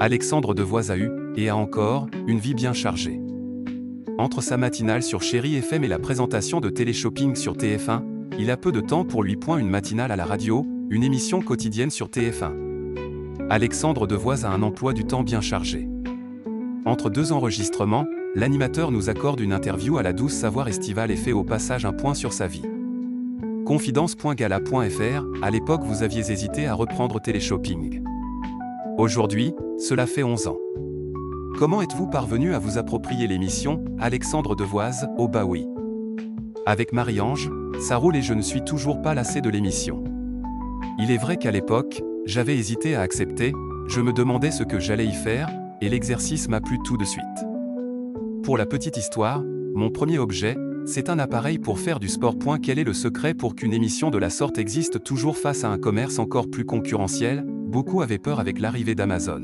Alexandre Devoise a eu, et a encore, une vie bien chargée. Entre sa matinale sur Chéri FM et la présentation de Téléshopping sur TF1, il a peu de temps pour lui. Une matinale à la radio, une émission quotidienne sur TF1. Alexandre Devoise a un emploi du temps bien chargé. Entre deux enregistrements, l'animateur nous accorde une interview à la douce savoir estivale et fait au passage un point sur sa vie. Confidence.gala.fr, à l'époque vous aviez hésité à reprendre Téléshopping. Aujourd'hui, cela fait 11 ans. Comment êtes-vous parvenu à vous approprier l'émission, Alexandre Devoise? Oh bah oui. Avec Marie-Ange, ça roule et je ne suis toujours pas lassé de l'émission. Il est vrai qu'à l'époque, j'avais hésité à accepter, je me demandais ce que j'allais y faire, et l'exercice m'a plu tout de suite. Pour la petite histoire, mon premier objet, c'est un appareil pour faire du sport. Quel est le secret pour qu'une émission de la sorte existe toujours face à un commerce encore plus concurrentiel? Beaucoup avaient peur avec l'arrivée d'Amazon.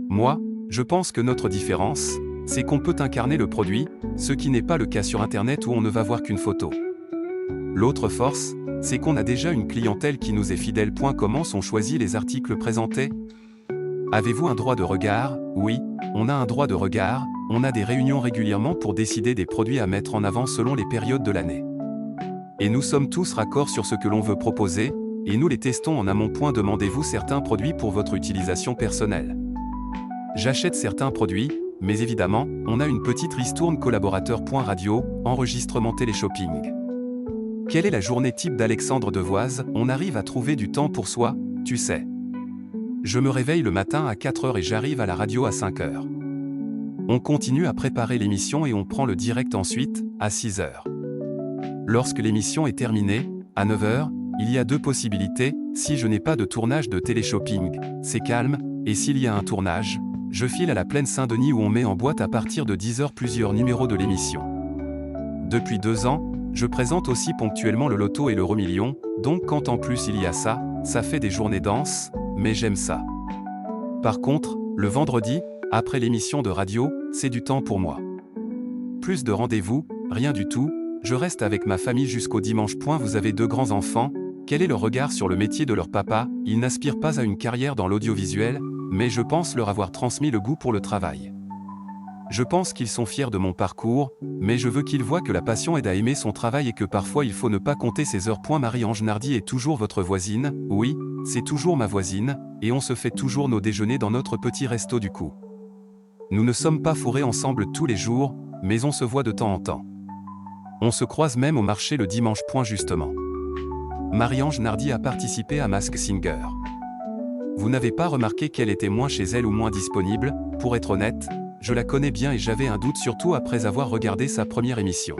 Moi, je pense que notre différence, c'est qu'on peut incarner le produit, ce qui n'est pas le cas sur Internet où on ne va voir qu'une photo. L'autre force, c'est qu'on a déjà une clientèle qui nous est fidèle. Comment sont choisis les articles présentés? Avez-vous un droit de regard? Oui, on a un droit de regard, on a des réunions régulièrement pour décider des produits à mettre en avant selon les périodes de l'année. Et nous sommes tous raccords sur ce que l'on veut proposer, et nous les testons en amont. Demandez-vous certains produits pour votre utilisation personnelle? J'achète certains produits, mais évidemment, on a une petite ristourne collaborateur. Radio, enregistrement Téléshopping. Quelle est la journée type d'Alexandre Devoise? On arrive à trouver du temps pour soi, tu sais. Je me réveille le matin à 4h et j'arrive à la radio à 5h. On continue à préparer l'émission et on prend le direct ensuite, à 6h. Lorsque l'émission est terminée, à 9h, il y a deux possibilités. Si je n'ai pas de tournage de Téléshopping, c'est calme, et s'il y a un tournage, je file à la Plaine Saint-Denis où on met en boîte à partir de 10h plusieurs numéros de l'émission. Depuis 2 ans, je présente aussi ponctuellement le loto et l'euro-million, donc quand en plus il y a ça, ça fait des journées denses, mais j'aime ça. Par contre, le vendredi, après l'émission de radio, c'est du temps pour moi. Plus de rendez-vous, rien du tout, je reste avec ma famille jusqu'au dimanche. Vous avez 2 grands enfants, quel est leur regard sur le métier de leur papa? Ils n'aspirent pas à une carrière dans l'audiovisuel, mais je pense leur avoir transmis le goût pour le travail. Je pense qu'ils sont fiers de mon parcours, mais je veux qu'ils voient que la passion aide à aimer son travail et que parfois il faut ne pas compter ses heures. Marie-Ange Nardi est toujours votre voisine? Oui, c'est toujours ma voisine, et on se fait toujours nos déjeuners dans notre petit resto du coup. Nous ne sommes pas fourrés ensemble tous les jours, mais on se voit de temps en temps. On se croise même au marché le dimanche. Justement. Marie-Ange Nardi a participé à Masked Singer. Vous n'avez pas remarqué qu'elle était moins chez elle ou moins disponible? Pour être honnête, je la connais bien et j'avais un doute surtout après avoir regardé sa première émission.